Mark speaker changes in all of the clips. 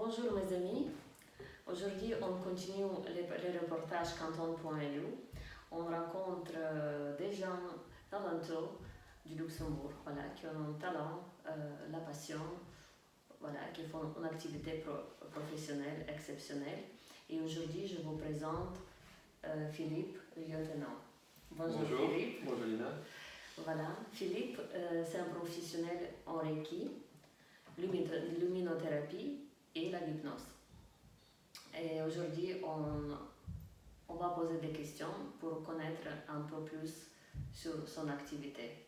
Speaker 1: Bonjour mes amis, aujourd'hui on continue les reportages canton.lu. On rencontre des gens talentueux du Luxembourg, voilà, qui ont un talent, la passion, voilà, qui font une activité professionnelle exceptionnelle. Et aujourd'hui je vous présente Philippe, lieutenant.
Speaker 2: Bonjour
Speaker 1: Philippe.
Speaker 2: Bonjour Lina.
Speaker 1: Voilà, Philippe, c'est un professionnel en Reiki, luminothérapie et la hypnose. Et aujourd'hui, on va poser des questions pour connaître un peu plus sur son activité,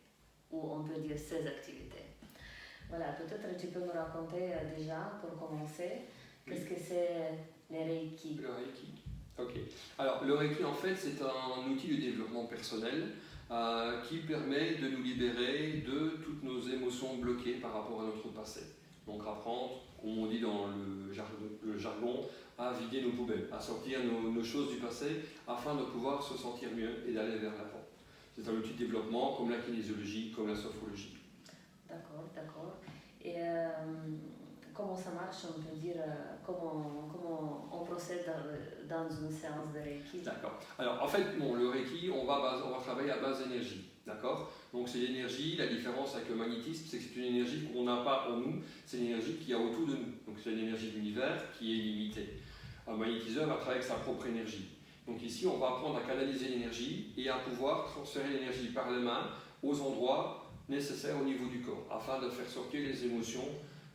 Speaker 1: ou on peut dire ses activités. Voilà, peut-être tu peux nous raconter déjà, pour commencer, qu'est-ce que c'est les Reiki?
Speaker 2: Le Reiki. Ok. Alors, le Reiki, en fait, c'est un outil de développement personnel qui permet de nous libérer de toutes nos émotions bloquées par rapport à notre passé. Donc, apprendre, comme on dit dans le jargon, à vider nos poubelles, à sortir nos choses du passé afin de pouvoir se sentir mieux et d'aller vers l'avant. C'est un outil de développement comme la kinésiologie, comme la sophrologie.
Speaker 1: D'accord, d'accord. Et comment ça marche, on peut dire, comment on procède dans une séance de Reiki?
Speaker 2: D'accord. Alors, en fait, bon, le Reiki, on va travailler à base d'énergie. D'accord. Donc, c'est l'énergie, la différence avec le magnétisme, c'est que c'est une énergie qu'on n'a pas en nous, c'est l'énergie qu'il y a autour de nous. Donc, c'est l'énergie de l'univers qui est illimitée. Un magnétiseur va travailler avec sa propre énergie. Donc, ici, on va apprendre à canaliser l'énergie et à pouvoir transférer l'énergie par les mains aux endroits nécessaires au niveau du corps, afin de faire sortir les émotions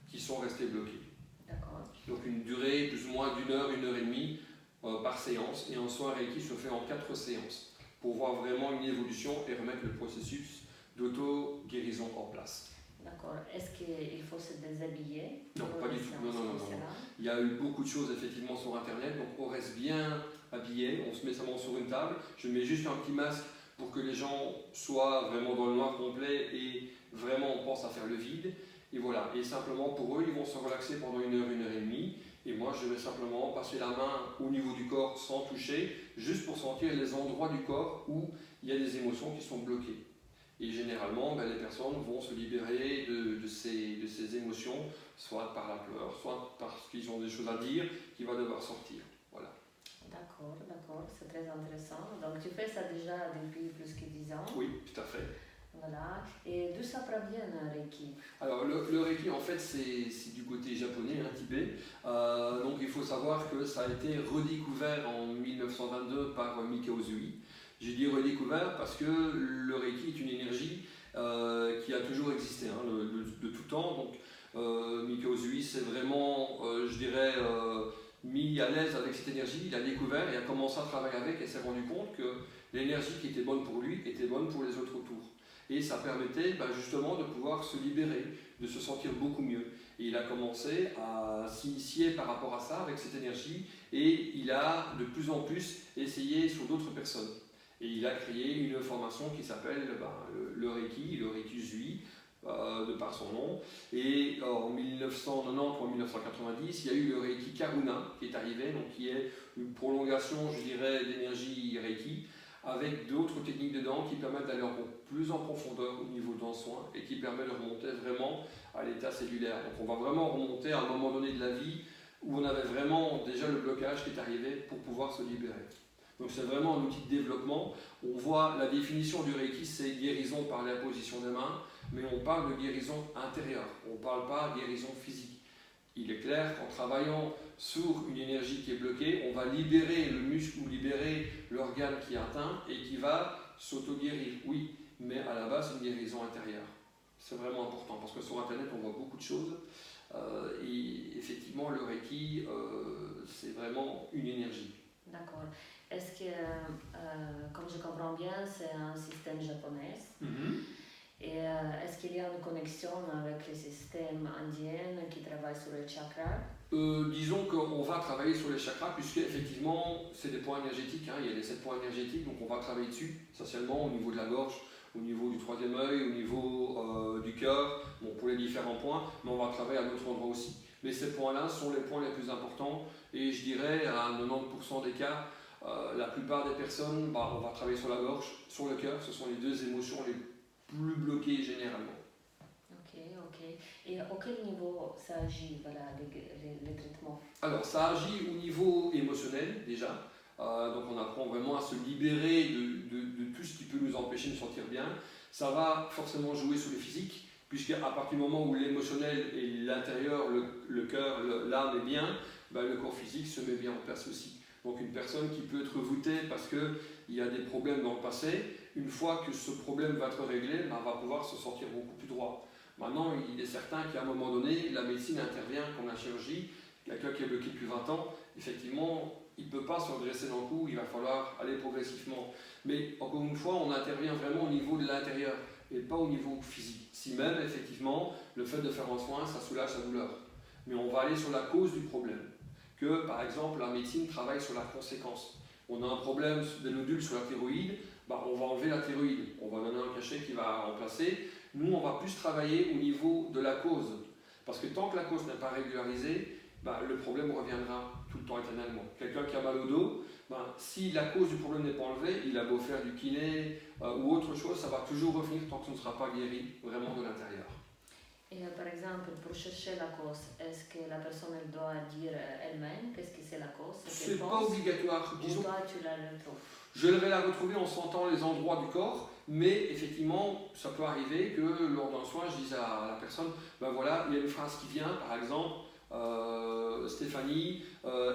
Speaker 2: qui sont restées bloquées.
Speaker 1: D'accord.
Speaker 2: Donc, une durée plus ou moins d'1 heure, 1 heure et demie par séance, et un soin Reiki se fait en 4 séances pour voir vraiment une évolution et remettre le processus d'auto-guérison en place.
Speaker 1: D'accord. Est-ce qu'il faut se déshabiller?
Speaker 2: Non, pas du tout. Non. Il y a eu beaucoup de choses effectivement sur internet, donc on reste bien habillé, on se met seulement sur une table, je mets juste un petit masque pour que les gens soient vraiment dans le noir complet et vraiment on pense à faire le vide. Et voilà, et simplement pour eux, ils vont se relaxer pendant 1 heure, 1 heure et demie. Et moi, je vais simplement passer la main au niveau du corps sans toucher, juste pour sentir les endroits du corps où il y a des émotions qui sont bloquées. Et généralement, les personnes vont se libérer de ces émotions, soit par la peur, soit parce qu'ils ont des choses à dire qui vont devoir sortir. Voilà.
Speaker 1: D'accord, c'est très intéressant. Donc tu fais ça déjà depuis plus que 10 ans?
Speaker 2: Oui, tout à fait.
Speaker 1: Voilà. Et d'où ça provient le Reiki?
Speaker 2: Alors le Reiki, en fait, c'est du côté japonais, Tibet. Donc il faut savoir que ça a été redécouvert en 1922 par Mikao Usui. J'ai dit redécouvert parce que le Reiki est une énergie qui a toujours existé, de tout temps. Donc Mikao Usui s'est vraiment, mis à l'aise avec cette énergie. Il a découvert et a commencé à travailler avec et s'est rendu compte que l'énergie qui était bonne pour lui était bonne pour les autres autour. Et ça permettait justement de pouvoir se libérer, de se sentir beaucoup mieux. Et il a commencé à s'initier par rapport à ça avec cette énergie et il a de plus en plus essayé sur d'autres personnes. Et il a créé une formation qui s'appelle le Reiki Usui, de par son nom. Et en 1990 ou en 1990, il y a eu le Reiki Karuna qui est arrivé, donc qui est une prolongation, d'énergie Reiki, avec d'autres techniques dedans qui permettent d'aller plus en profondeur au niveau d'un soin et qui permet de remonter vraiment à l'état cellulaire. Donc on va vraiment remonter à un moment donné de la vie où on avait vraiment déjà le blocage qui est arrivé pour pouvoir se libérer. Donc c'est vraiment un outil de développement. On voit la définition du Reiki, c'est guérison par l'imposition des mains, mais on parle de guérison intérieure, on ne parle pas de guérison physique. Il est clair qu'en travaillant sur une énergie qui est bloquée, on va libérer le muscle ou libérer l'organe qui est atteint et qui va s'auto-guérir. Oui, mais à la base, c'est une guérison intérieure. C'est vraiment important parce que sur Internet, on voit beaucoup de choses. Et effectivement, le Reiki, c'est vraiment une énergie.
Speaker 1: D'accord. Est-ce que, comme je comprends bien, c'est un système japonais? Et est-ce qu'il y a une connexion avec les systèmes indiens qui travaillent sur les chakras?
Speaker 2: Disons qu'on va travailler sur les chakras puisque effectivement c'est des points énergétiques, il y a les 7 points énergétiques, donc on va travailler dessus essentiellement au niveau de la gorge, au niveau du 3e œil, au niveau du cœur, pour les différents points, mais on va travailler à d'autres endroits aussi. Mais ces points-là sont les points les plus importants et je dirais à 90% des cas, la plupart des personnes, on va travailler sur la gorge, sur le cœur, ce sont les 2 émotions les plus bloquées généralement.
Speaker 1: Ok. Et Et à quel niveau ça agit, voilà, les traitements?
Speaker 2: Alors, ça agit au niveau émotionnel déjà. Donc, on apprend vraiment à se libérer de tout ce qui peut nous empêcher de nous sentir bien. Ça va forcément jouer sur le physique, puisqu'à partir du moment où l'émotionnel et l'intérieur, le cœur, l'âme est bien, ben, le corps physique se met bien en place aussi. Donc, une personne qui peut être voûtée parce qu'il y a des problèmes dans le passé, une fois que ce problème va être réglé, ben, va pouvoir se sentir beaucoup plus droit. Maintenant, il est certain qu'à un moment donné, la médecine intervient comme la chirurgie. Quelqu'un qui est bloqué depuis 20 ans, effectivement, il ne peut pas se redresser d'un coup, il va falloir aller progressivement. Mais encore une fois, on intervient vraiment au niveau de l'intérieur et pas au niveau physique. Si même, effectivement, le fait de faire un soin, ça soulage sa douleur. Mais on va aller sur la cause du problème. Que, par exemple, la médecine travaille sur la conséquence. On a un problème des nodules sur la thyroïde, bah, on va enlever la thyroïde, on va donner un cachet qui va remplacer. Nous, on va plus travailler au niveau de la cause. Parce que tant que la cause n'est pas régularisée, bah, le problème reviendra tout le temps éternellement. Quelqu'un qui a mal au dos, bah, si la cause du problème n'est pas enlevée, il a beau faire du kiné ou autre chose, ça va toujours revenir tant que ce ne sera pas guéri vraiment de l'intérieur.
Speaker 1: Et par exemple, pour chercher la cause, est-ce que la personne elle doit dire elle-même qu'est-ce que c'est la cause?
Speaker 2: C'est pas obligatoire.
Speaker 1: Disons, ou toi, tu la retrouves?
Speaker 2: Je vais la retrouver en sentant les endroits du corps, mais effectivement, ça peut arriver que lors d'un soin, je dise à la personne, ben voilà, il y a une phrase qui vient, par exemple, Stéphanie,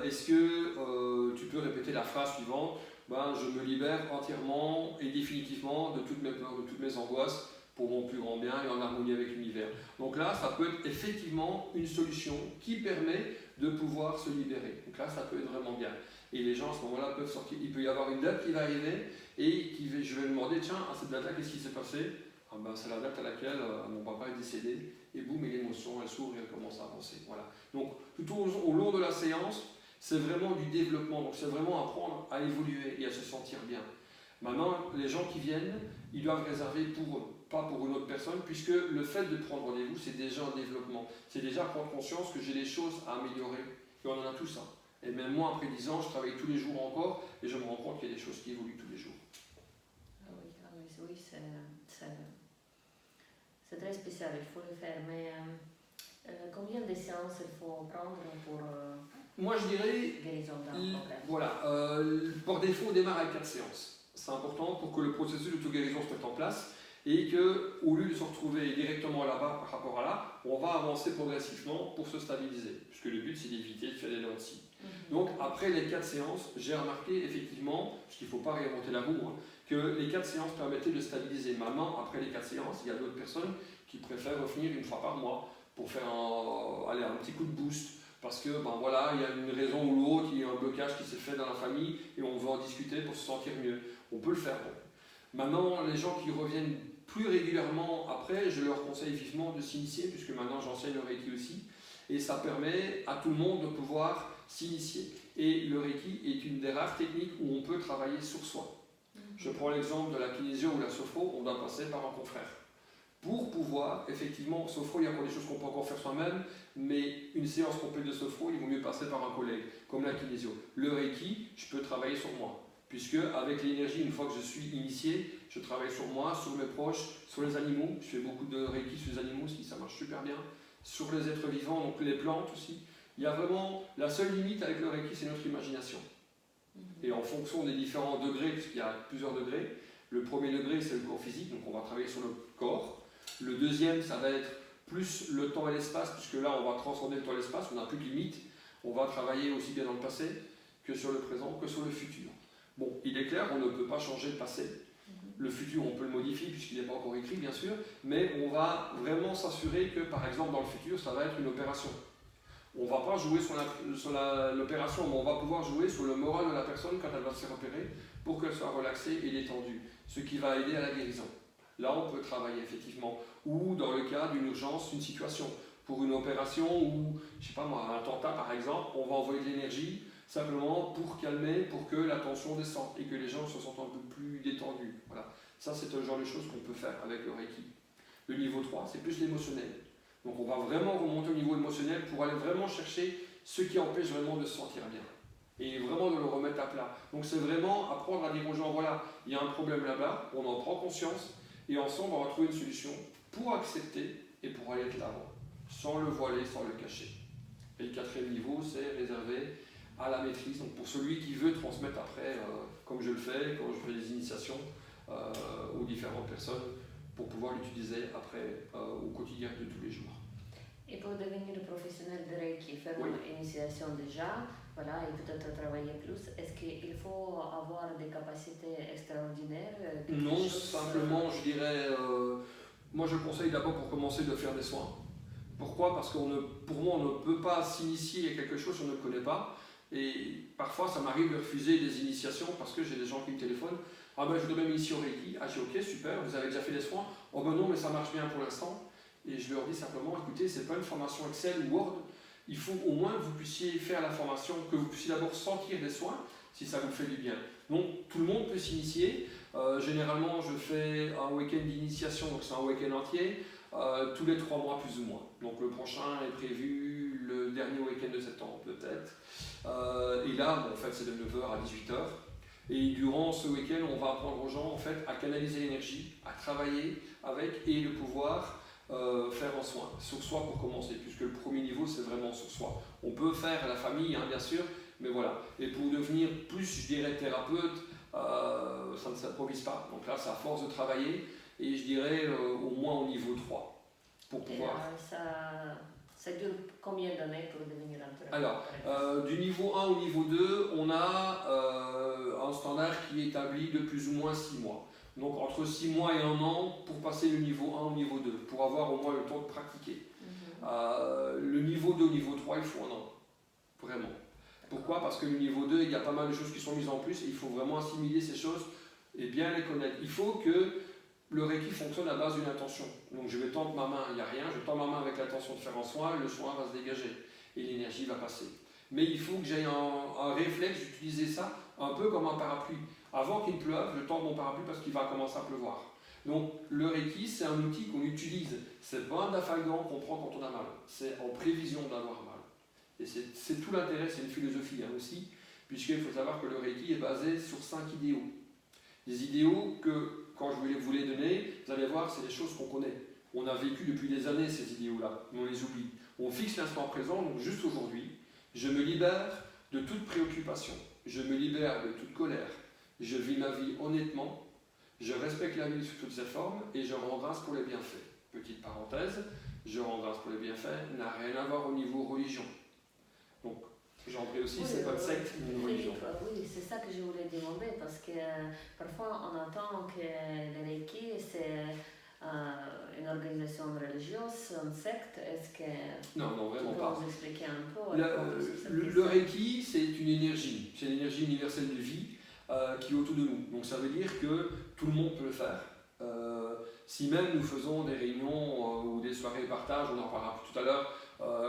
Speaker 2: est-ce que tu peux répéter la phrase suivante? Ben, je me libère entièrement et définitivement de toutes mes peurs, de toutes mes angoisses, pour mon plus grand bien et en harmonie avec l'univers. Donc là, ça peut être effectivement une solution qui permet de pouvoir se libérer. Donc là, ça peut être vraiment bien. Et les gens à ce moment-là peuvent sortir. Il peut y avoir une date qui va arriver et je vais me demander, tiens, à cette date-là, qu'est-ce qui s'est passé? Ah ben, c'est la date à laquelle mon papa est décédé. Et boum, et l'émotion, elle s'ouvre et elle commence à avancer. Voilà. Donc tout au long de la séance, c'est vraiment du développement. Donc c'est vraiment apprendre à évoluer et à se sentir bien. Maintenant, les gens qui viennent, ils doivent réserver pour eux, pas pour une autre personne, puisque le fait de prendre rendez-vous, c'est déjà un développement. C'est déjà prendre conscience que j'ai des choses à améliorer. Et on en a tout ça. Et même moi, après 10 ans, je travaille tous les jours encore et je me rends compte qu'il y a des choses qui évoluent tous les jours.
Speaker 1: Oui, c'est très spécial, il faut le faire. Mais combien de séances il faut prendre pour
Speaker 2: moi, je dirais,
Speaker 1: guérison d'un problème?
Speaker 2: Voilà, par défaut, on démarre avec 4 séances. C'est important pour que le processus d'auto-guérison se mette en place et qu'au lieu de se retrouver directement là-bas par rapport à là, on va avancer progressivement pour se stabiliser. Puisque le but, c'est d'éviter de faire des dents de scie. Donc, après les 4 séances, j'ai remarqué effectivement, parce qu'il ne faut pas réinventer la roue, hein, que les 4 séances permettaient de stabiliser. Maintenant, après les 4 séances, il y a d'autres personnes qui préfèrent revenir une fois par mois pour faire un petit coup de boost. Parce que ben voilà, il y a une raison ou l'autre, il y a un blocage qui s'est fait dans la famille et on veut en discuter pour se sentir mieux. On peut le faire. Bon. Maintenant, les gens qui reviennent plus régulièrement après, je leur conseille vivement de s'initier, puisque maintenant j'enseigne le Reiki aussi. Et ça permet à tout le monde de pouvoir s'initier. Et le Reiki est une des rares techniques où on peut travailler sur soi. Je prends l'exemple de la kinésio ou la sophro, on doit passer par un confrère. Pour pouvoir, effectivement, sophro, il y a encore des choses qu'on peut encore faire soi-même, mais une séance complète de sophro, il vaut mieux passer par un collègue, comme la kinésio. Le Reiki, je peux travailler sur moi, puisque avec l'énergie, une fois que je suis initié, je travaille sur moi, sur mes proches, sur les animaux. Je fais beaucoup de Reiki sur les animaux, ce qui ça marche super bien. Sur les êtres vivants, donc les plantes aussi. Il y a vraiment, la seule limite avec le Reiki, c'est notre imagination. Et en fonction des différents degrés, puisqu'il y a plusieurs degrés, le premier degré, c'est le corps physique, donc on va travailler sur le corps. Le deuxième, ça va être plus le temps et l'espace, puisque là, on va transcender le temps et l'espace, on n'a plus de limite. On va travailler aussi bien dans le passé que sur le présent, que sur le futur. Bon, il est clair, on ne peut pas changer le passé. Le futur, on peut le modifier, puisqu'il n'est pas encore écrit, bien sûr, mais on va vraiment s'assurer que, par exemple, dans le futur, ça va être une opération. On ne va pas jouer sur l'opération, mais on va pouvoir jouer sur le moral de la personne quand elle va se faire opérer, pour qu'elle soit relaxée et détendue, ce qui va aider à la guérison. Là, on peut travailler effectivement. Ou dans le cas d'une urgence, une situation. Pour une opération ou, je sais pas moi, un attentat par exemple, on va envoyer de l'énergie simplement pour calmer, pour que la tension descende et que les gens se sentent un peu plus détendus. Voilà. Ça, c'est un genre de choses qu'on peut faire avec le Reiki. Le niveau 3, c'est plus l'émotionnel. Donc on va vraiment remonter au niveau émotionnel pour aller vraiment chercher ce qui empêche vraiment de se sentir bien. Et vraiment de le remettre à plat. Donc c'est vraiment apprendre à dire aux gens, voilà, il y a un problème là-bas, on en prend conscience, et ensemble on va trouver une solution pour accepter et pour aller de l'avant. sans le voiler, sans le cacher. Et le quatrième niveau, c'est réservé à la maîtrise, donc pour celui qui veut transmettre après, comme je le fais, quand je fais des initiations aux différentes personnes, pour pouvoir l'utiliser après au quotidien de tous les jours.
Speaker 1: Et pour devenir professionnel de Reiki, faire
Speaker 2: Oui.
Speaker 1: une initiation déjà, voilà, et peut-être travailler plus, est-ce qu'il faut avoir des capacités extraordinaires?
Speaker 2: Non, simplement, je dirais, moi je conseille d'abord pour commencer de faire des soins. Pourquoi? Parce que pour moi, on ne peut pas s'initier à quelque chose si on ne le connaît pas. Et parfois, ça m'arrive de refuser des initiations parce que j'ai des gens qui me téléphonent. Ah ben, je voudrais m'initier au Reiki. Ah, je dis ok, super, vous avez déjà fait des soins? Oh ben non, mais ça marche bien pour l'instant. Et je leur dis simplement, écoutez, c'est pas une formation Excel ou Word. Il faut au moins que vous puissiez faire la formation, que vous puissiez d'abord sentir des soins, si ça vous fait du bien. Donc, tout le monde peut s'initier. Généralement, je fais un week-end d'initiation, donc c'est un week-end entier. Tous les 3 mois plus ou moins. Donc le prochain est prévu le dernier week-end de septembre peut-être. Et là, en fait, c'est de 9 h à 18 h. Et durant ce week-end, on va apprendre aux gens en fait, à canaliser l'énergie, à travailler avec et de pouvoir faire en soin. Sur soi pour commencer, puisque le premier niveau, c'est vraiment sur soi. On peut faire la famille, hein, bien sûr, mais voilà. Et pour devenir plus, je dirais, thérapeute, ça ne s'improvise pas. Donc là, c'est à force de travailler. Et je dirais au moins au niveau 3 pour pouvoir.
Speaker 1: Ça dure combien d'années pour devenir un thérapeute?
Speaker 2: Alors, du niveau 1 au niveau 2, on a un standard qui est établi de plus ou moins 6 mois. Donc entre 6 mois et 1 an pour passer du niveau 1 au niveau 2, pour avoir au moins le temps de pratiquer. Le niveau 2 au niveau 3, il faut 1 an. Vraiment. Pourquoi? Parce que le niveau 2, il y a pas mal de choses qui sont mises en plus et il faut vraiment assimiler ces choses et bien les connaître. Il faut que le Reiki fonctionne à base d'une intention. Donc je vais tendre ma main, il n'y a rien, je tends ma main avec l'intention de faire un soin, le soin va se dégager et l'énergie va passer. Mais il faut que j'aie un réflexe d'utiliser ça un peu comme un parapluie. Avant qu'il pleuve, je tends mon parapluie parce qu'il va commencer à pleuvoir. Donc le Reiki, c'est un outil qu'on utilise. C'est pas un afalgan qu'on prend quand on a mal. C'est en prévision d'avoir mal. Et c'est tout l'intérêt, c'est une philosophie hein, aussi, puisqu'il faut savoir que le Reiki est basé sur 5 idéaux. Des idéaux que quand je vais vous les donner, vous allez voir, c'est des choses qu'on connaît. On a vécu depuis des années ces idéaux-là, mais on les oublie. On fixe l'instant présent, donc juste aujourd'hui, je me libère de toute préoccupation, je me libère de toute colère, je vis ma vie honnêtement, je respecte la vie sous toutes ses formes et je rends grâce pour les bienfaits. Petite parenthèse, je rends grâce pour les bienfaits n'a rien à voir au niveau religion. Donc, j'en prie aussi, c'est pas de secte ni une religion.
Speaker 1: Oui, c'est ça que je voulais demander parce que parfois on entend que le Reiki c'est une organisation religieuse, une secte. Est-ce que
Speaker 2: non, vraiment
Speaker 1: tu
Speaker 2: pas.
Speaker 1: peux nous expliquer un peu
Speaker 2: le Reiki, c'est une énergie, c'est l'énergie universelle de vie qui est autour de nous. Donc ça veut dire que tout le monde peut le faire. Si même nous faisons des réunions ou des soirées partage, on en parlera tout à l'heure,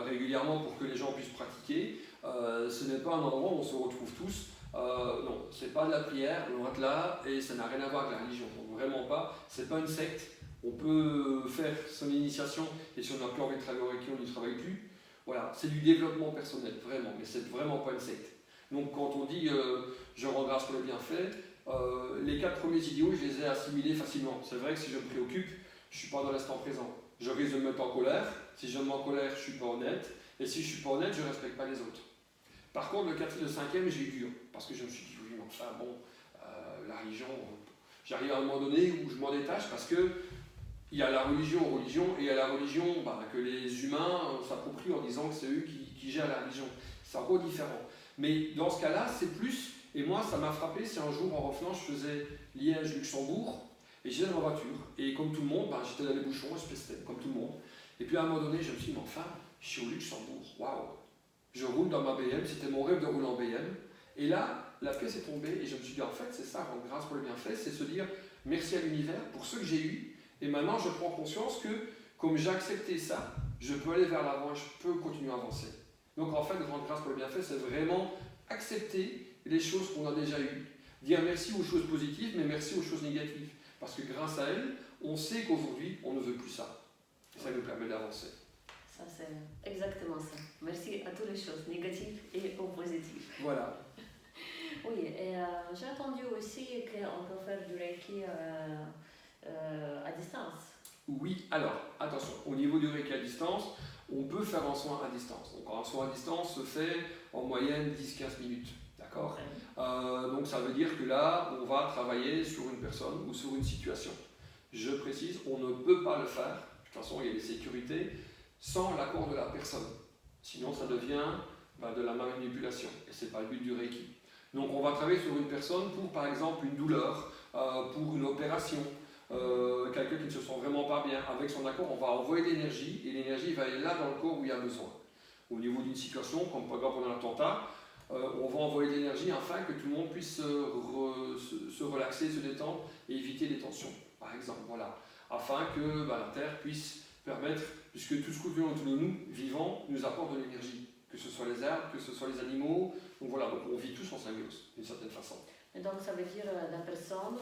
Speaker 2: régulièrement pour que les gens puissent pratiquer, ce n'est pas un endroit où on se retrouve tous. Non, c'est pas de la prière, loin de là, et ça n'a rien à voir avec la religion. Donc vraiment pas, c'est pas une secte. On peut faire son initiation et si on n'a plus envie de travailler au Reiki, on n'y travaille plus. Voilà, c'est du développement personnel, vraiment, mais c'est vraiment pas une secte. Donc quand on dit je rends grâce pour les bienfaits, les 4 premiers idéaux, je les ai assimilés facilement. C'est vrai que si je me préoccupe, je ne suis pas dans l'instant présent. Je risque de me mettre en colère. Si je me mets en colère, je ne suis pas honnête. Et si je ne suis pas honnête, je ne respecte pas les autres. Par contre, le 4e et le 5e, j'ai eu dur. Parce que je me suis dit, oui, enfin bon, la religion, j'arrive à un moment donné où je m'en détache parce que il y a la religion et il y a la religion que les humains s'approprient en disant que c'est eux qui gèrent la religion. C'est encore différent. Mais dans ce cas-là, c'est plus, et moi ça m'a frappé, c'est un jour en revenant, je faisais Liège-Luxembourg, et j'étais dans ma voiture, et comme tout le monde, j'étais dans les bouchons, je pestais, comme tout le monde. Et puis à un moment donné, je me suis dit, mais enfin, je suis au Luxembourg, waouh! Je roule dans ma BM, c'était mon rêve de rouler en BM, et là, la pièce est tombée, et je me suis dit, en fait, c'est ça, rendre grâce pour le bienfait, c'est se dire, merci à l'univers pour ce que j'ai eu, et maintenant je prends conscience que, comme j'ai accepté ça, je peux aller vers l'avant, je peux continuer à avancer. Donc en fait, rendre grâce pour le bienfait, c'est vraiment accepter les choses qu'on a déjà eues, dire merci aux choses positives, mais merci aux choses négatives. Parce que grâce à elles, on sait qu'aujourd'hui, on ne veut plus ça. Et ça nous permet d'avancer.
Speaker 1: Ça, c'est exactement ça. Merci à toutes les choses, négatives et positives.
Speaker 2: Voilà.
Speaker 1: Oui, et j'ai entendu aussi qu'on peut faire du Reiki à distance.
Speaker 2: Oui, alors, attention, au niveau du Reiki à distance, on peut faire un soin à distance. Donc un soin à distance se fait en moyenne 10-15 minutes. D'accord ? Donc ça veut dire que là, on va travailler sur une personne ou sur une situation. Je précise, on ne peut pas le faire, de toute façon il y a des sécurités, sans l'accord de la personne. Sinon ça devient de la manipulation, et ce n'est pas le but du Reiki. Donc on va travailler sur une personne pour par exemple une douleur, pour une opération, quelqu'un qui ne se sent vraiment pas bien. Avec son accord, on va envoyer de l'énergie, et l'énergie va aller là dans le corps où il y a besoin. Au niveau d'une situation, comme par exemple pendant l'attentat, on va envoyer de l'énergie afin que tout le monde puisse se relaxer, se détendre et éviter les tensions, par exemple. Voilà. Afin que la Terre puisse permettre, puisque tout ce que nous autour de nous, vivants, nous apporte de l'énergie. Que ce soit les arbres, que ce soit les animaux. Donc voilà, donc on vit tous en symbiose, d'une certaine façon.
Speaker 1: Et donc ça veut dire la personne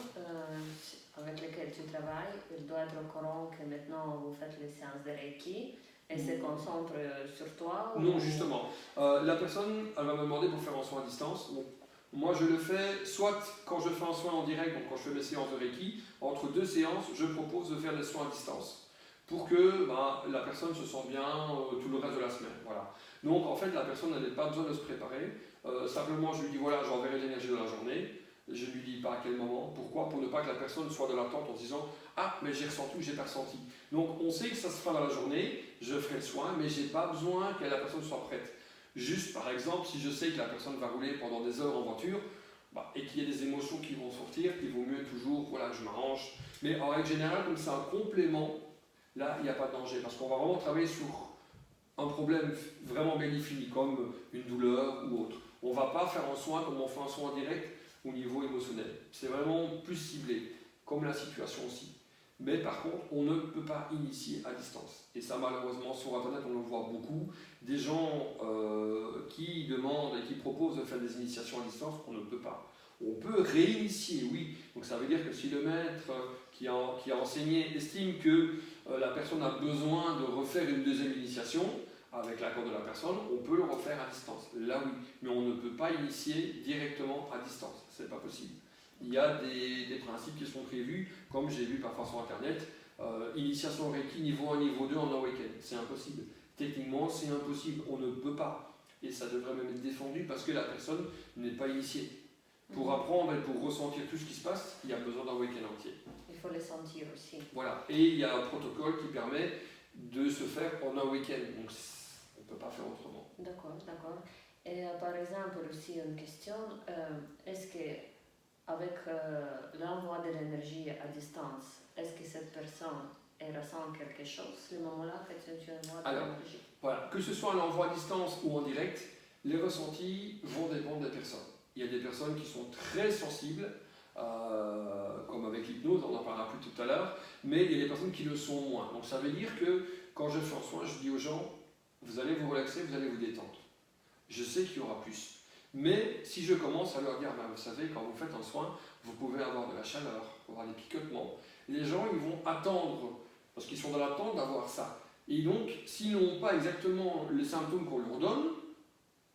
Speaker 1: avec laquelle tu travailles, elle doit être au courant que maintenant vous faites les séances de Reiki. Elle se concentre sur toi
Speaker 2: Non, justement. La personne, elle va me demander pour faire un soin à distance. Donc, moi, je le fais soit quand je fais un soin en direct, donc quand je fais mes séances de Reiki, entre 2 séances, je propose de faire des soins à distance pour que la personne se sente bien tout le reste de la semaine. Voilà. Donc, en fait, la personne n'a pas besoin de se préparer. Simplement, je lui dis, voilà, j'enverrai l'énergie de la journée. Je ne lui dis pas à quel moment. Pourquoi ? Pour ne pas que la personne soit dans l'attente en se disant « Ah, mais j'ai ressenti ou j'ai pas ressenti ». Donc, on sait que ça se fera dans la journée, je ferai le soin, mais je n'ai pas besoin que la personne soit prête. Juste, par exemple, si je sais que la personne va rouler pendant des heures en voiture, et qu'il y a des émotions qui vont sortir, il vaut mieux toujours, voilà, je m'arrange. Mais en règle générale, comme c'est un complément, là, il n'y a pas de danger, parce qu'on va vraiment travailler sur un problème vraiment bien défini, comme une douleur ou autre. On ne va pas faire un soin comme on fait un soin direct au niveau émotionnel. C'est vraiment plus ciblé, comme la situation aussi. Mais par contre, on ne peut pas initier à distance. Et ça, malheureusement, sur Internet, on le voit beaucoup. Des gens qui demandent et qui proposent de faire des initiations à distance, on ne peut pas. On peut réinitier, oui. Donc ça veut dire que si le maître qui a enseigné estime que la personne a besoin de refaire une deuxième initiation, avec l'accord de la personne, on peut le refaire à distance. Là, oui. Mais on ne peut pas initier directement à distance. C'est pas possible. Il y a des principes qui sont prévus, comme j'ai vu parfois sur Internet, initiation Reiki niveau 1, niveau 2 en un week-end. C'est impossible. Techniquement, c'est impossible. On ne peut pas. Et ça devrait même être défendu parce que la personne n'est pas initiée. Pour apprendre et pour ressentir tout ce qui se passe, il y a besoin d'un week-end entier.
Speaker 1: Il faut le sentir aussi.
Speaker 2: Voilà. Et il y a un protocole qui permet de se faire en un week-end. Donc, on ne peut pas faire autrement.
Speaker 1: D'accord, d'accord. Et par exemple, aussi une question, est-ce que avec l'envoi de l'énergie à distance, est-ce que cette personne ressent quelque chose le moment-là que tu envoies de l'énergie?
Speaker 2: Voilà, que ce soit l'envoi à distance ou en direct, les ressentis vont dépendre des personnes. Il y a des personnes qui sont très sensibles, comme avec l'hypnose, on en parlera plus tout à l'heure, mais il y a des personnes qui le sont moins. Donc ça veut dire que quand je fais un soin, je dis aux gens, vous allez vous relaxer, vous allez vous détendre. Je sais qu'il y aura plus. Mais si je commence à leur dire, vous savez, quand vous faites un soin, vous pouvez avoir de la chaleur, avoir des picotements. Les gens, ils vont attendre, parce qu'ils sont dans l'attente d'avoir ça. Et donc, s'ils n'ont pas exactement les symptômes qu'on leur donne,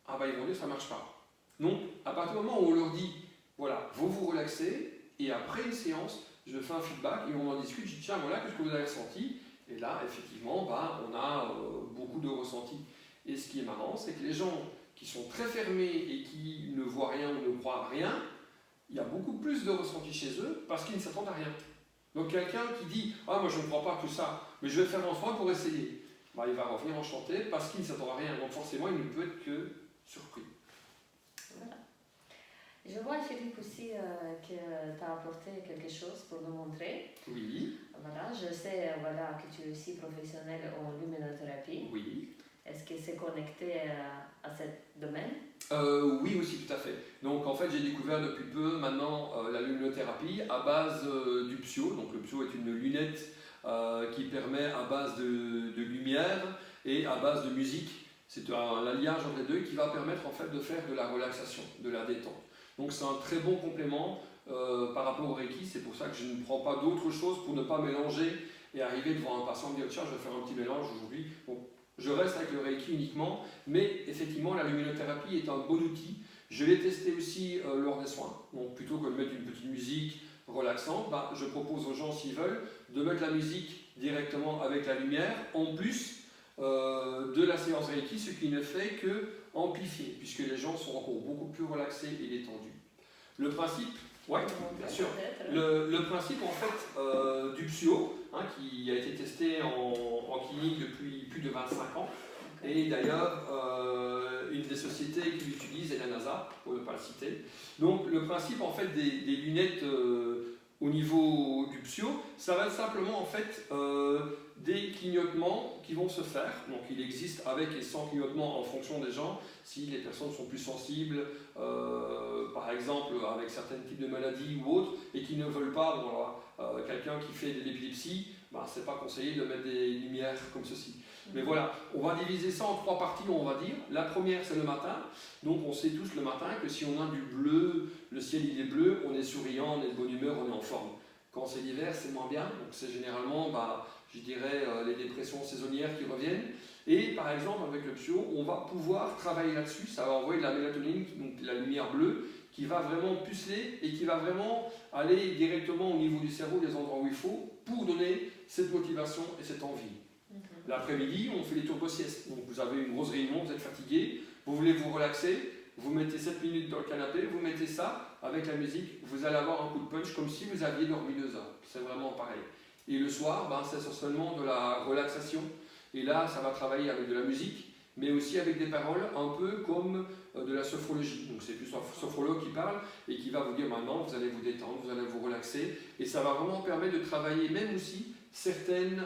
Speaker 2: ils vont dire, ça ne marche pas. Donc, à partir du moment où on leur dit, voilà, vous vous relaxez, et après une séance, je fais un feedback, et on en discute, je dis, tiens, voilà, qu'est-ce que vous avez ressenti? Et là, effectivement, on a beaucoup de ressentis. Et ce qui est marrant, c'est que les gens qui sont très fermés et qui ne voient rien ou ne croient à rien, il y a beaucoup plus de ressentis chez eux parce qu'ils ne s'attendent à rien. Donc quelqu'un qui dit « Ah, moi je ne crois pas à tout ça, mais je vais faire un soin pour essayer », il va revenir enchanté parce qu'il ne s'attend à rien. Donc forcément, il ne peut être que surpris.
Speaker 1: Voilà. Je vois, Philippe, aussi que tu as apporté quelque chose pour nous montrer.
Speaker 2: Oui.
Speaker 1: Voilà, je sais que tu es aussi professionnel en luminothérapie.
Speaker 2: Oui.
Speaker 1: Est-ce que c'est connecté à ce domaine?
Speaker 2: Oui, aussi, tout à fait. Donc, en fait, j'ai découvert depuis peu maintenant la luminothérapie à base du Psio. Donc, le Psio est une lunette qui permet à base de lumière et à base de musique. C'est l'alliage entre les deux qui va permettre en fait de faire de la relaxation, de la détente. Donc, c'est un très bon complément par rapport au Reiki. C'est pour ça que je ne prends pas d'autre chose pour ne pas mélanger et arriver devant un patient et me dire tiens, je vais faire un petit mélange aujourd'hui. Bon, je reste avec le Reiki uniquement, mais effectivement, la luminothérapie est un bon outil. Je l'ai testé aussi lors des soins. Donc, plutôt que de mettre une petite musique relaxante, je propose aux gens, s'ils veulent, de mettre la musique directement avec la lumière. En plus, de la séance Reiki, ce qui ne fait que amplifier, puisque les gens sont encore beaucoup plus relaxés et détendus. Le principe, ouais, bien sûr. Le principe en fait du Psyo, hein, qui a été testé en clinique depuis plus de 25 ans, et d'ailleurs une des sociétés qui l'utilise est la NASA, pour ne pas le citer. Donc le principe en fait des lunettes au niveau du Psyo, ça va être simplement en fait des clignotements qui vont se faire. Donc il existe avec et sans clignotement en fonction des gens, si les personnes sont plus sensibles, par exemple avec certains types de maladies ou autres, et qui ne veulent pas, bon, quelqu'un qui fait de l'épilepsie, ben, c'est pas conseillé de mettre des lumières comme ceci. Mais voilà, on va diviser ça en 3 parties, on va dire. La première, c'est le matin. Donc on sait tous le matin que si on a du bleu, le ciel il est bleu, on est souriant, on est de bonne humeur, on est en forme. Quand c'est l'hiver, c'est moins bien. Donc c'est généralement, je dirais, les dépressions saisonnières qui reviennent. Et par exemple, avec le Psyo, on va pouvoir travailler là-dessus. Ça va envoyer de la mélatonine, donc la lumière bleue, qui va vraiment puceler et qui va vraiment aller directement au niveau du cerveau, des endroits où il faut, pour donner cette motivation et cette envie. L'après-midi, on fait des tours de sieste. Donc vous avez une grosse réunion, vous êtes fatigué, vous voulez vous relaxer, vous mettez 7 minutes dans le canapé, vous mettez ça avec la musique, vous allez avoir un coup de punch comme si vous aviez dormi 2 heures. C'est vraiment pareil. Et le soir, c'est essentiellement de la relaxation. Et là, ça va travailler avec de la musique, mais aussi avec des paroles un peu comme de la sophrologie. Donc c'est plus un sophrologue qui parle et qui va vous dire maintenant, vous allez vous détendre, vous allez vous relaxer. Et ça va vraiment permettre de travailler même aussi certaines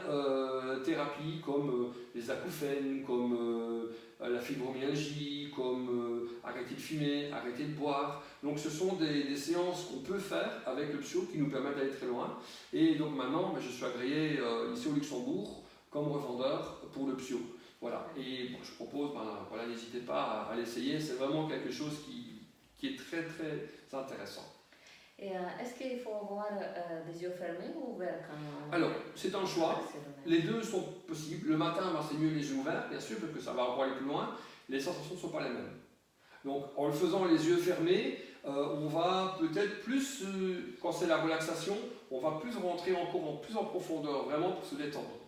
Speaker 2: thérapies comme les acouphènes, comme la fibromyalgie, comme arrêter de fumer, arrêter de boire. Donc ce sont des séances qu'on peut faire avec le Psyo qui nous permettent d'aller très loin. Et donc maintenant, je suis agréé ici au Luxembourg comme revendeur pour le Psyo. Voilà. Et je propose, voilà, n'hésitez pas à l'essayer, c'est vraiment quelque chose qui est très très intéressant.
Speaker 1: Et est-ce qu'il faut avoir des yeux fermés ou ouverts quand...
Speaker 2: Alors, c'est un choix. Les deux sont possibles. Le matin, c'est mieux les yeux ouverts, bien sûr, parce que ça va encore aller plus loin. Les sensations ne sont pas les mêmes. Donc, en le faisant les yeux fermés, on va peut-être plus, quand c'est la relaxation, on va plus rentrer encore plus en profondeur, vraiment pour se détendre.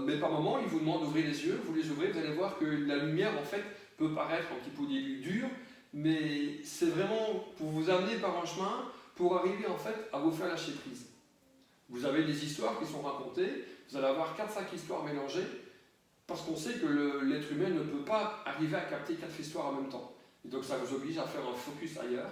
Speaker 2: Mais par moment, il vous demande d'ouvrir les yeux. Vous les ouvrez, vous allez voir que la lumière, en fait, peut paraître un petit peu au début dure, mais c'est vraiment pour vous amener par un chemin pour arriver en fait à vous faire lâcher prise. Vous avez des histoires qui sont racontées, vous allez avoir 4-5 histoires mélangées, parce qu'on sait que l'être humain ne peut pas arriver à capter 4 histoires en même temps. Et donc ça vous oblige à faire un focus ailleurs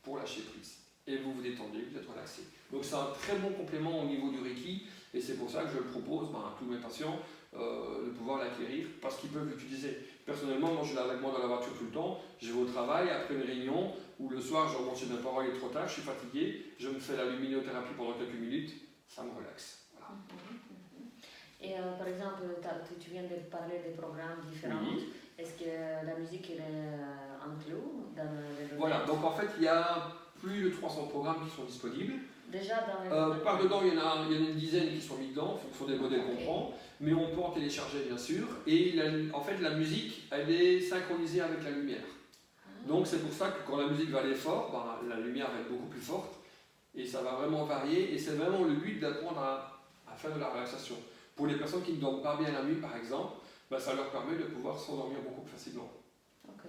Speaker 2: pour lâcher prise. Et vous vous détendez, vous êtes relaxé. Donc c'est un très bon complément au niveau du Reiki, et c'est pour ça que je le propose à tous mes patients de pouvoir l'acquérir, parce qu'ils peuvent l'utiliser. Personnellement, moi je l'ai avec moi dans la voiture tout le temps, je vais au travail, après une réunion, ou le soir je remonte chez mes parents, il est trop tard, je suis fatigué, je me fais la luminothérapie pendant quelques minutes, ça me relaxe. Voilà.
Speaker 1: Et par exemple, tu viens de parler des programmes différents. Oui. Est-ce que la musique est inclue dans les...
Speaker 2: Voilà, donc en fait il y a plus de 300 programmes qui sont disponibles.
Speaker 1: Déjà dans les...
Speaker 2: Par dedans, il y en a une dizaine qui sont mis dedans, en fonction des modèles qu'on prend, mais on peut en télécharger bien sûr. Et en fait, la musique, elle est synchronisée avec la lumière. Donc c'est pour ça que quand la musique va aller fort, la lumière va être beaucoup plus forte, et ça va vraiment varier, et c'est vraiment le but d'apprendre à faire de la relaxation. Pour les personnes qui ne dorment pas bien la nuit, par exemple, ça leur permet de pouvoir s'endormir beaucoup plus facilement.
Speaker 1: Ok.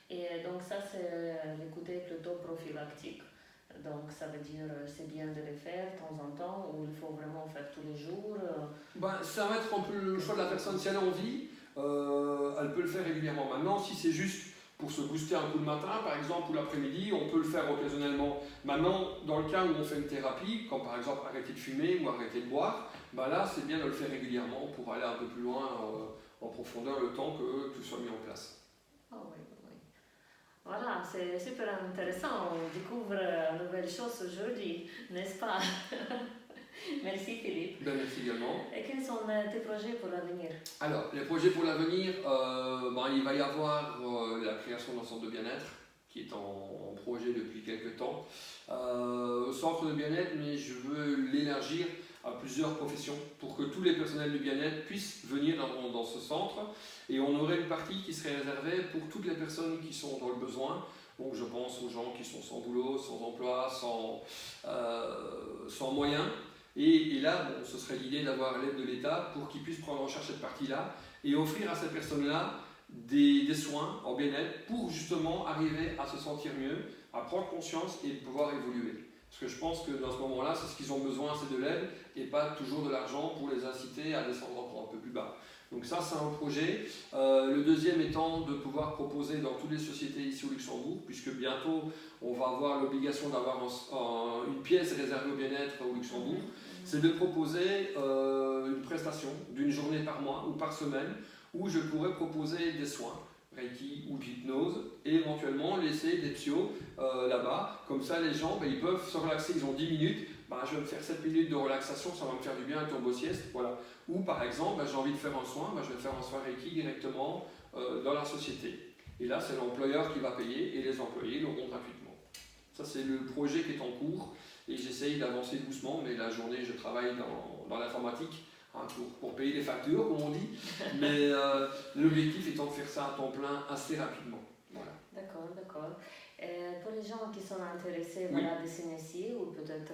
Speaker 1: Et donc ça, c'est l'écouter plutôt prophylactique. Donc ça veut dire c'est bien de le faire de temps en temps ou il faut vraiment faire tous les jours
Speaker 2: Ça va être un peu le choix de la personne. Si elle a envie, elle peut le faire régulièrement. Maintenant, si c'est juste pour se booster un coup le matin, par exemple, ou l'après-midi, on peut le faire occasionnellement. Maintenant, dans le cas où on fait une thérapie, comme par exemple arrêter de fumer ou arrêter de boire, là c'est bien de le faire régulièrement pour aller un peu plus loin en profondeur le temps que tout soit mis en place.
Speaker 1: Ah oui. Voilà, c'est super intéressant, on découvre de nouvelles choses aujourd'hui, n'est-ce pas? Merci Philippe.
Speaker 2: Merci également.
Speaker 1: Et quels sont tes projets pour l'avenir?
Speaker 2: Alors, les projets pour l'avenir, il va y avoir la création d'un centre de bien-être qui est en projet depuis quelques temps. Centre de bien-être, mais je veux l'élargir à plusieurs professions pour que tous les personnels du bien-être puissent venir dans ce centre, et on aurait une partie qui serait réservée pour toutes les personnes qui sont dans le besoin. Donc je pense aux gens qui sont sans boulot, sans emploi, sans moyens, Et là, bon, ce serait l'idée d'avoir l'aide de l'État pour qu'ils puissent prendre en charge cette partie-là et offrir à ces personnes-là des soins en bien-être pour justement arriver à se sentir mieux, à prendre conscience et pouvoir évoluer. Parce que je pense que dans ce moment-là, c'est ce qu'ils ont besoin, c'est de l'aide et pas toujours de l'argent pour les inciter à descendre encore un peu plus bas. Donc ça, c'est un projet. Le deuxième étant de pouvoir proposer dans toutes les sociétés ici au Luxembourg, puisque bientôt, on va avoir l'obligation d'avoir une pièce réservée au bien-être au Luxembourg, c'est de proposer une prestation d'une journée par mois ou par semaine où je pourrais proposer des soins, Reiki ou d'hypnose, et éventuellement laisser des psios là-bas. Comme ça, les gens, ils peuvent se relaxer, ils ont 10 minutes, je vais me faire 7 minutes de relaxation, ça va me faire du bien, un turbo sieste, voilà. Ou par exemple, j'ai envie de faire un soin, je vais faire un soin Reiki directement dans la société. Et là, c'est l'employeur qui va payer et les employés l'auront gratuitement. Ça, c'est le projet qui est en cours et j'essaye d'avancer doucement, mais la journée, je travaille dans l'informatique pour payer les factures, comme on dit. Mais l'objectif étant de faire ça à temps plein assez rapidement. Voilà.
Speaker 1: D'accord, d'accord. Pour les gens qui sont intéressés
Speaker 2: Oui.
Speaker 1: de s'initier ou peut-être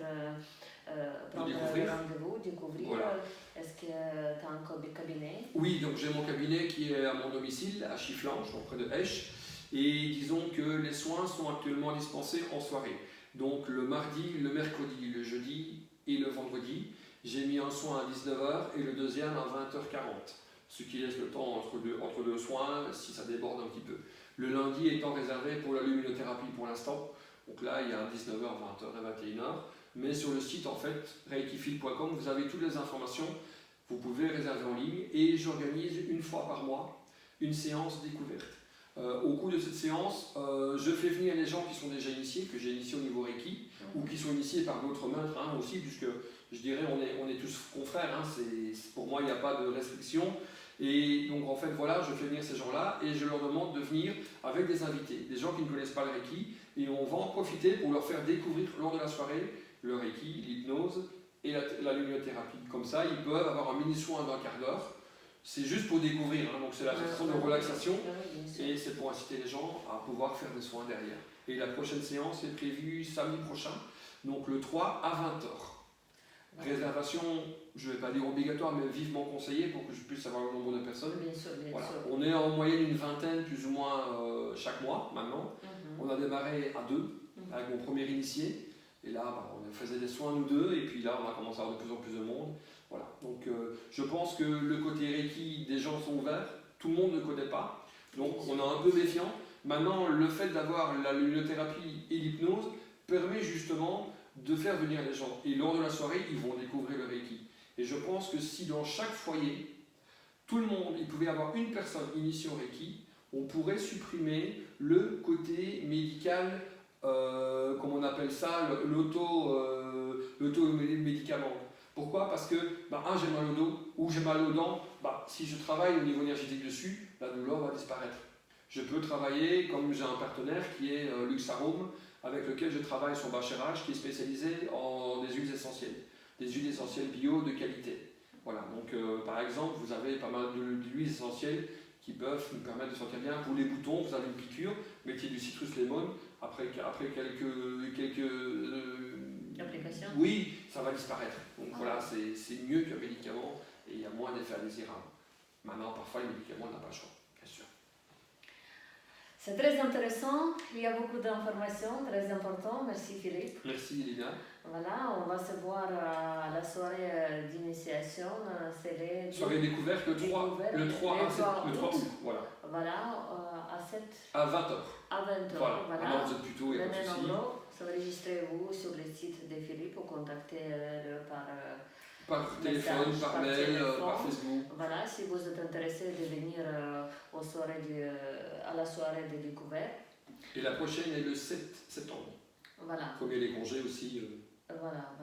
Speaker 1: prendre
Speaker 2: découvrir.
Speaker 1: rendez-vous, découvrir,
Speaker 2: Voilà.
Speaker 1: est-ce que tu as un cabinet?
Speaker 2: Oui, donc j'ai mon cabinet qui est à mon domicile, à Chifflange, donc près de Esch. Et disons que les soins sont actuellement dispensés en soirée. Donc le mardi, le mercredi, le jeudi et le vendredi, j'ai mis un soin à 19h et le deuxième à 20h40. Ce qui laisse le temps entre deux soins si ça déborde un petit peu. Le lundi étant réservé pour la luminothérapie pour l'instant. Donc là, il y a 19h, 20h et 21h. Mais sur le site, en fait, reikifil.com, vous avez toutes les informations. Vous pouvez réserver en ligne et j'organise une fois par mois une séance découverte. Au cours de cette séance, je fais venir les gens qui sont déjà initiés, que j'ai initiés au niveau Reiki, ou qui sont initiés par d'autres maîtres aussi, puisque je dirais on est tous confrères, pour moi il n'y a pas de restriction. Et donc en fait voilà, je fais venir ces gens-là et je leur demande de venir avec des invités, des gens qui ne connaissent pas le Reiki, et on va en profiter pour leur faire découvrir lors de la soirée le Reiki, l'hypnose et la luminothérapie. Comme ça, ils peuvent avoir un mini-soin d'1 quart d'heure. C'est juste pour découvrir, donc c'est la façon de relaxation et c'est pour inciter les gens à pouvoir faire des soins derrière. Et la prochaine séance est prévue samedi prochain, donc le 3 à 20h. Réservation, je ne vais pas dire obligatoire, mais vivement conseillée pour que je puisse savoir le nombre de personnes.
Speaker 1: Bien sûr, bien
Speaker 2: voilà.
Speaker 1: sûr.
Speaker 2: On est en moyenne une vingtaine plus ou moins chaque mois maintenant. On a démarré à 2 avec mon premier initié. Et là, on faisait des soins nous deux, et puis là, on a commencé à avoir de plus en plus de monde. Voilà. Donc, je pense que le côté Reiki, des gens sont ouverts, tout le monde ne connaît pas, donc on est un peu méfiant. Maintenant, le fait d'avoir la luminothérapie et l'hypnose permet justement de faire venir les gens. Et lors de la soirée, ils vont découvrir le Reiki. Et je pense que si dans chaque foyer, tout le monde, il pouvait avoir une personne initiée au Reiki, on pourrait supprimer le côté médical. Comme on appelle ça, l'auto-médicament. Pourquoi? Parce que, j'ai mal au dos ou j'ai mal aux dents, si je travaille au niveau énergétique dessus, la douleur va disparaître. Je peux travailler, comme j'ai un partenaire qui est Luxarome, avec lequel je travaille sur bachérage, qui est spécialisé en des huiles essentielles bio de qualité. Voilà, donc par exemple, vous avez pas mal d'huiles essentielles qui peuvent nous permettre de sentir bien. Pour les boutons, vous avez une piqûre, mettez du citrus lemon. Après quelques
Speaker 1: applications.
Speaker 2: Oui, ça va disparaître. Donc voilà, c'est mieux qu'un médicament et il y a moins d'effets indésirables. Maintenant, parfois, les médicaments n'ont pas le choix, bien sûr.
Speaker 1: C'est très intéressant, il y a beaucoup d'informations, très important. Merci Philippe.
Speaker 2: Merci Elina.
Speaker 1: Voilà, on va se voir à la soirée d'initiation. C'est les
Speaker 2: soirée découverte le 3 août. Voilà.
Speaker 1: Voilà, à 7.
Speaker 2: À 20h.
Speaker 1: À 20h.
Speaker 2: Voilà. Alors vous êtes plutôt, il n'y a pas de souci.
Speaker 1: Enregistrez-vous sur le site de Philippe ou contactez-le
Speaker 2: par téléphone, par mail, par Facebook.
Speaker 1: Voilà, si vous êtes intéressé de venir à la soirée de découverte.
Speaker 2: Et la prochaine est le 7 septembre.
Speaker 1: Voilà.
Speaker 2: Comme il y a les congés aussi.
Speaker 1: Voilà.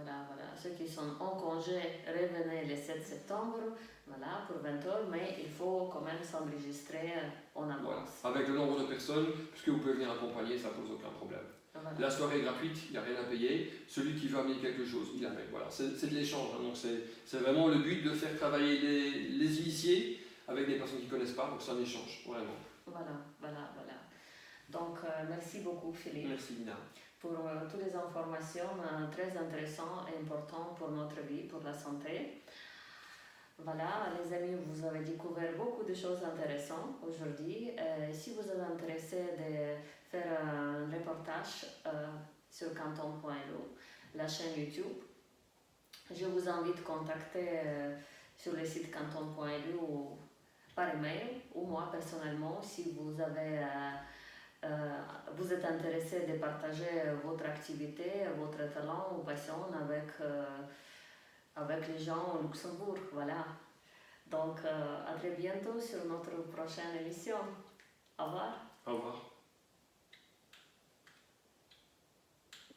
Speaker 1: Ceux qui sont en congé, revenez le 7 septembre, voilà, pour 20h, mais il faut quand même s'enregistrer en avance.
Speaker 2: Voilà. Avec le nombre de personnes, puisque vous pouvez venir accompagner, ça ne pose aucun problème. Voilà. La soirée est gratuite, il n'y a rien à payer. Celui qui veut amener quelque chose, il amène. Voilà. C'est de l'échange. Donc c'est vraiment le but de faire travailler les initiés avec des personnes qui ne connaissent pas. Donc c'est un échange, vraiment.
Speaker 1: Voilà. Donc merci beaucoup Philippe.
Speaker 2: Merci Lina.
Speaker 1: pour toutes les informations très intéressantes et importantes pour notre vie, pour la santé. Voilà, les amis, vous avez découvert beaucoup de choses intéressantes aujourd'hui. Si vous êtes intéressé de faire un reportage sur canton.lu, la chaîne YouTube, je vous invite à contacter sur le site canton.lu ou par email, ou moi personnellement, si vous êtes intéressé de partager votre activité, votre talent ou passion avec les gens au Luxembourg. Voilà. Donc, à très bientôt sur notre prochaine émission. Au revoir.
Speaker 2: Au revoir.